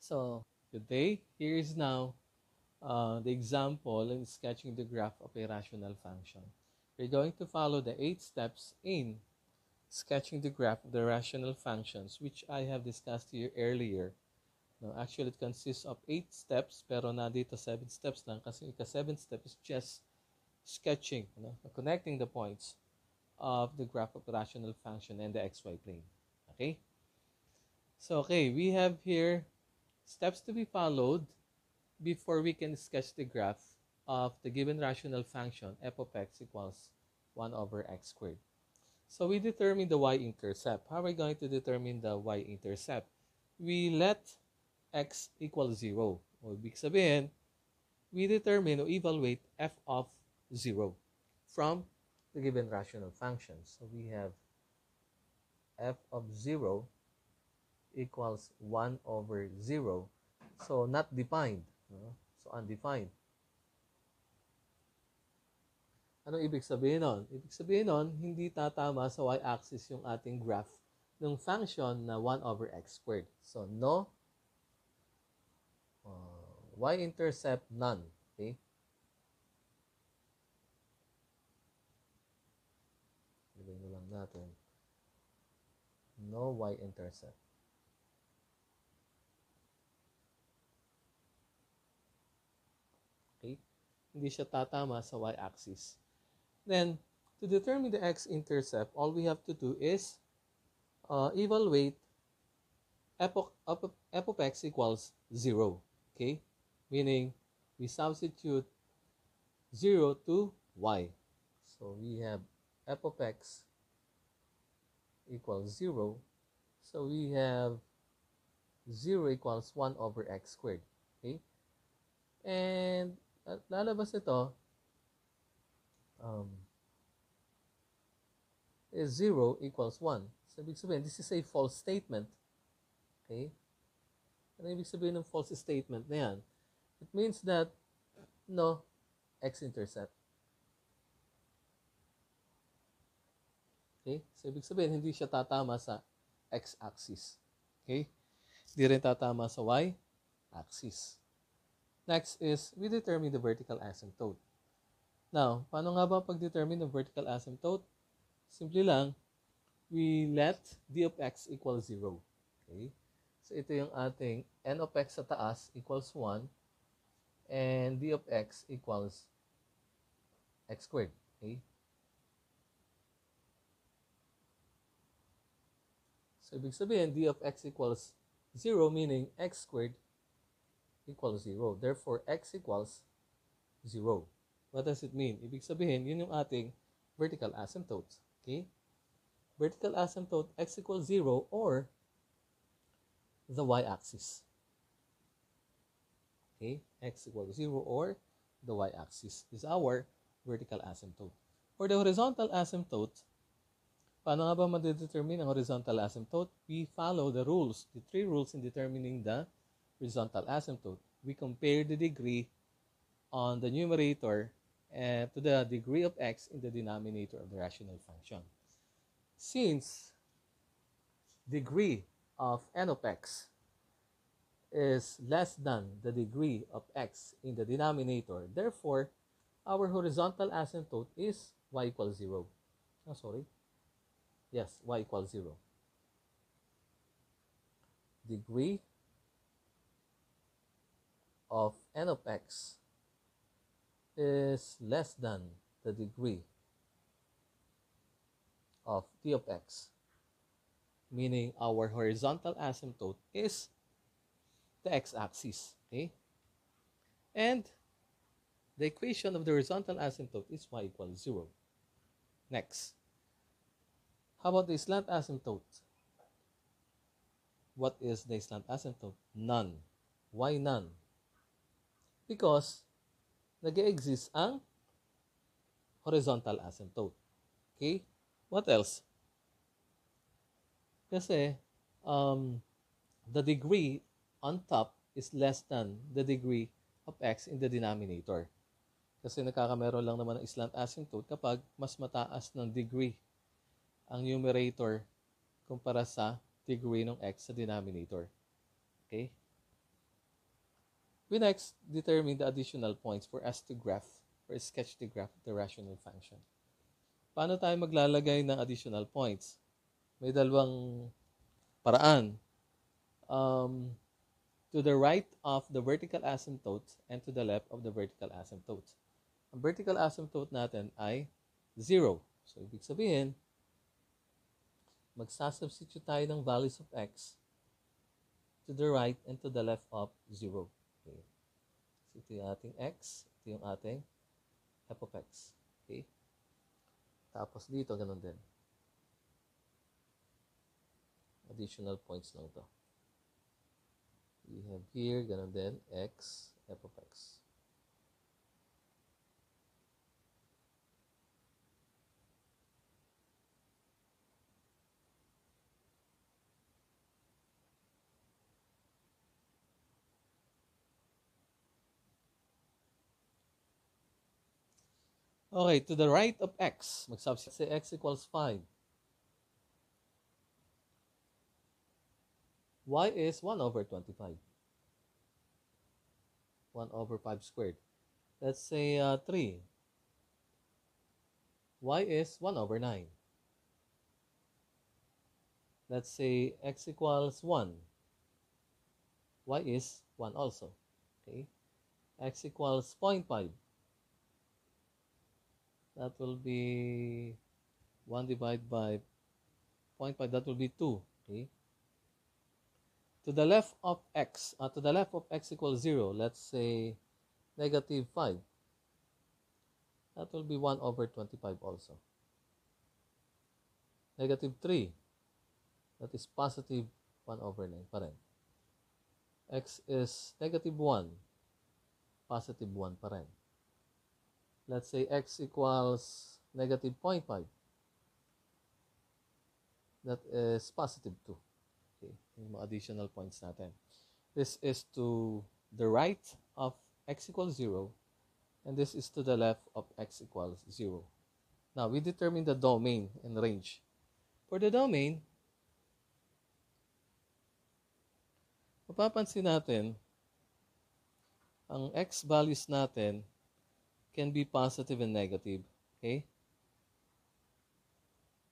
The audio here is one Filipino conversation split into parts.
So today, here is now the example in sketching the graph of a rational function. We're going to follow the 8 steps in sketching the graph of the rational functions, which I have discussed here earlier. No, actually, it consists of 8 steps, pero nandito 7 steps lang kasi the 7th step is just sketching, connecting the points of the graph of the rational function and the xy plane. Okay? So, okay, we have here steps to be followed before we can sketch the graph of the given rational function f of x equals 1 over x squared. So we determine the y-intercept. How are we going to determine the y-intercept? We let x equal 0. O ibig sabihin, we determine or evaluate f of 0 from the given rational function. So we have f of 0 equals 1 over 0. So not defined. No? So undefined. Ano ibig sabihin nun? Ibig sabihin nun, hindi tatama sa y-axis yung ating graph ng function na 1 over x squared. So, no y-intercept, none. Okay? Ilagay na lang natin. No y-intercept. Okay? Hindi siya tatama sa y-axis. Then, to determine the x-intercept, all we have to do is evaluate f of x equals 0. Okay? Meaning, we substitute 0 to y. So, we have f of x equals 0. So, we have 0 equals 1 over x squared. Okay? And, lalabas ito, is 0 equals 1. So, ibig sabihin, this is a false statement. Okay? Ano ibig sabihin ng false statement na yan? It means that no x-intercept. Okay? So, ibig sabihin, hindi siya tatama sa x-axis. Okay? Hindi rin tatama sa y-axis. Next is, we determine the vertical asymptote. Now, paano nga ba pag-determine ng vertical asymptote? Simply lang, we let d of x equal 0. Okay? So, ito yung ating n of x sa taas equals 1 and d of x equals x squared. Okay? So, ibig sabihin, d of x equals 0, meaning x squared equals 0. Therefore, x equals 0. What does it mean? Ibig sabihin, yun yung ating vertical asymptote. Okay? Vertical asymptote, x equals 0 or the y-axis. Okay? X equals 0 or the y-axis is our vertical asymptote. For the horizontal asymptote, paano nga ba ma-determine ang horizontal asymptote? We follow the rules, the 3 rules in determining the horizontal asymptote. We compare the degree on the numerator to the degree of x in the denominator of the rational function. Since degree of n of x is less than the degree of x in the denominator, therefore, our horizontal asymptote is y equals 0. Oh, sorry. Yes, y equals 0. Degree of n of x is less than the degree of t of x, meaning our horizontal asymptote is the x-axis. Okay? And the equation of the horizontal asymptote is y equals 0. Next. How about the slant asymptote? What is the slant asymptote? None. Why none? Because nag-exist ang horizontal asymptote. Okay? What else? Kasi the degree on top is less than the degree of x in the denominator. Kasi nakakameron lang naman ng slant asymptote kapag mas mataas ng degree ang numerator kumpara sa degree ng x sa denominator. Okay? We next determine the additional points for us to graph or sketch the graph of the rational function. Paano tayo maglalagay ng additional points? May dalawang paraan. To the right of the vertical asymptote and to the left of the vertical asymptote. Ang vertical asymptote natin ay 0. So, ibig sabihin, magsasubstitute tayo ng values of x to the right and to the left of 0. Okay. So, ito yung ating x, ito yung ating f of x. Okay. Tapos dito, ganun din. Additional points lang ito. We have here, ganun din, x, f of x. Okay, to the right of x, magsubstitute say x equals 5. Y is 1 over 25. 1 over 5 squared. Let's say 3. Y is 1 over 9. Let's say x equals 1. Y is 1 also. Okay. X equals 0.5. That will be 1 divided by 0.5. That will be 2. Okay. To the left of x equals 0, let's say negative 5. That will be 1 over 25 also. Negative 3. That is positive 1 over 9 pa rin. X is negative 1. Positive 1 pa rin. Let's say x equals negative 0.5. That is positive 2. Okay, yung mga additional points natin. This is to the right of x equals 0, and this is to the left of x equals 0. Now, we determine the domain and range. For the domain, mapapansin natin, ang x values natin can be positive and negative. Okay?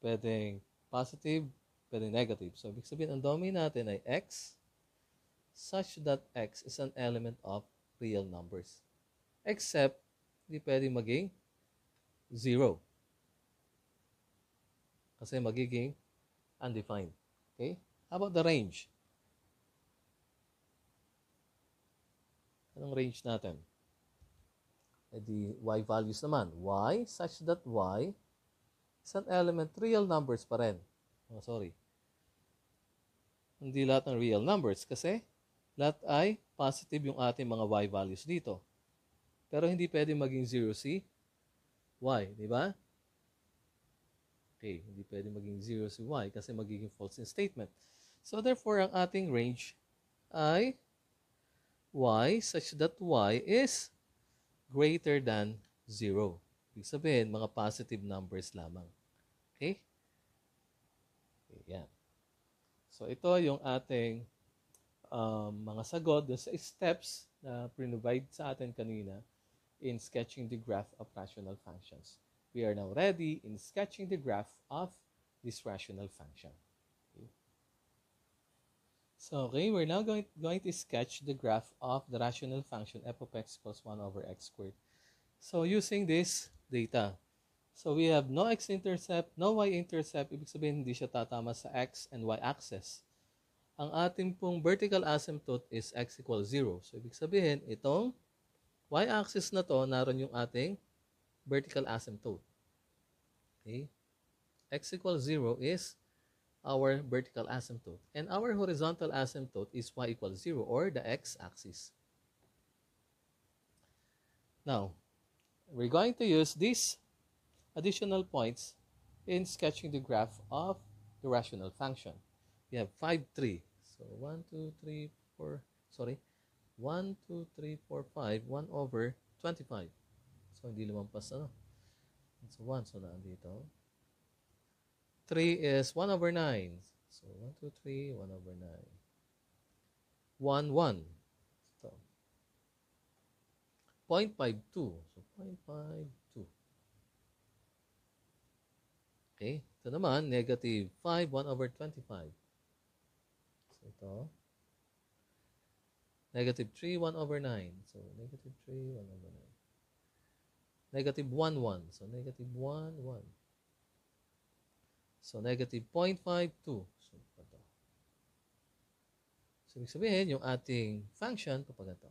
Pwedeng positive, pwedeng negative. So, ibig sabihin, ang domain natin ay x such that x is an element of real numbers. Except, hindi pwedeng maging 0. Kasi magiging undefined. Okay? How about the range? Anong range natin? E di y values naman. Y such that y is an element, real numbers pa rin. Oh, sorry. Hindi lahat ng real numbers kasi lahat ay positive yung ating mga y values dito. Pero hindi pwede maging 0 si y, di ba? Okay, hindi pwede maging 0 si y kasi magiging false in statement. So therefore, ang ating range ay y such that y is greater than 0. Ibig sabihin, mga positive numbers lamang. Okay? Okay, yan. So, ito yung ating mga sagot sa steps na provide sa atin kanina in sketching the graph of rational functions. We are now ready in sketching the graph of this rational function. Okay. So, okay, we're now going to sketch the graph of the rational function f of x equals 1 over x squared. So, using this data. So, we have no x-intercept, no y-intercept. Ibig sabihin, hindi siya tatama sa x and y-axis. Ang ating pong vertical asymptote is x equals 0. So, ibig sabihin, itong y-axis na to, naroon yung ating vertical asymptote. Okay? X equals 0 is our vertical asymptote. And our horizontal asymptote is y equals 0 or the x-axis. Now, we're going to use these additional points in sketching the graph of the rational function. We have 5, 3. So, 1, 2, 3, 4, sorry. 1, 2, 3, 4, 5, 1 over 25. So, hindi lumampas, ano? So, 1. So, naandito. 3 is 1 over 9. So, 1, 2, 3, 1 over 9. 1, 1. So, 0.52. So, 0.52. Okay. Ito naman, negative 5, 1 over 25. So, ito. Negative 3, 1 over 9. So, negative 3, 1 over 9. Negative 1, 1. So, negative 1, 1. So, negative 0.52. So, ito. So, ibig sabihin, yung ating function, kapag ito.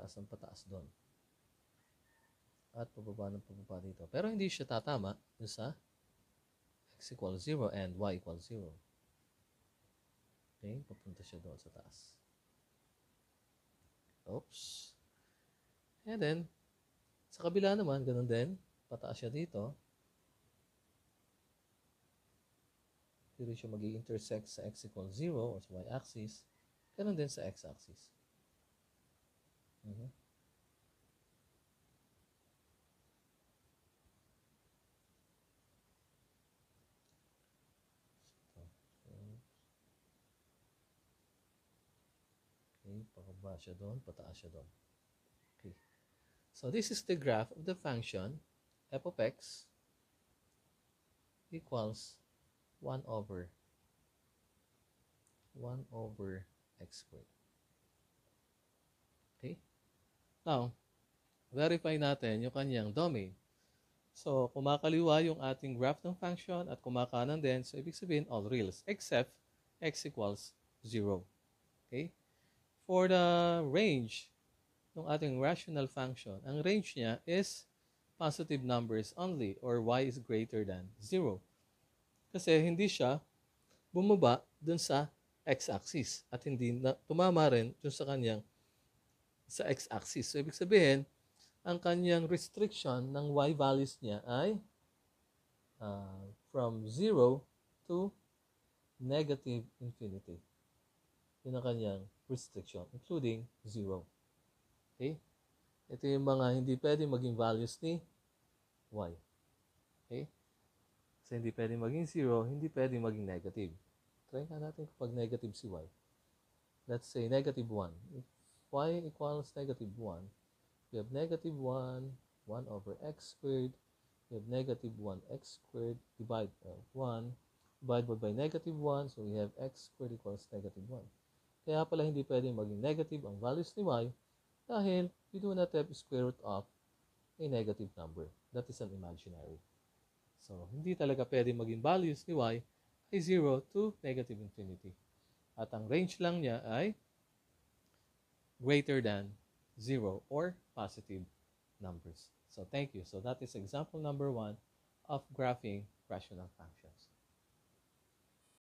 Taas ang pataas doon. At pababa ng pababa dito. Pero hindi siya tatama dun sa x equals 0 and y equals 0. Okay, papunta siya doon sa taas. Oops. And then, sa kabila naman, ganun din. Pataas siya dito. Dito siya mag-intersect sa x equals 0 o sa y-axis. Ganun din sa x-axis. Okay, pababa siya doon, pataas siya doon. Okay. So, this is the graph of the function f of x equals 1 over x squared. Okay? Now, verify natin yung kanyang domain. So, kumakaliwa yung ating graph ng function at kumakanan din. So, ibig sabihin, all reals except x equals 0. Okay? For the range ng ating rational function, ang range niya is positive numbers only or y is greater than 0. Kasi hindi siya bumaba dun sa x-axis at hindi na tumama rin dun sa kanyang sa x-axis. So, ibig sabihin, ang kanyang restriction ng y values niya ay from 0 to negative infinity. Yun ang kanyang restriction, including 0. Okay? Ito yung mga hindi pwede maging values ni y. Okay? Kasi hindi pwede maging 0, hindi pwede maging negative. Try nga natin kapag negative si y. Let's say negative 1. If y equals negative 1, we have negative 1, 1 over x squared. We have negative 1x squared divided by 1 divided by negative 1. So we have x squared equals negative 1. Kaya pala hindi pwedeng maging negative ang values ni y dahil we do not have square root of a negative number. That is an imaginary. So, hindi talaga pwedeng maging values ni y ay 0 to negative infinity. At ang range lang niya ay greater than 0 or positive numbers. So, thank you. So, that is example number 1 of graphing rational functions.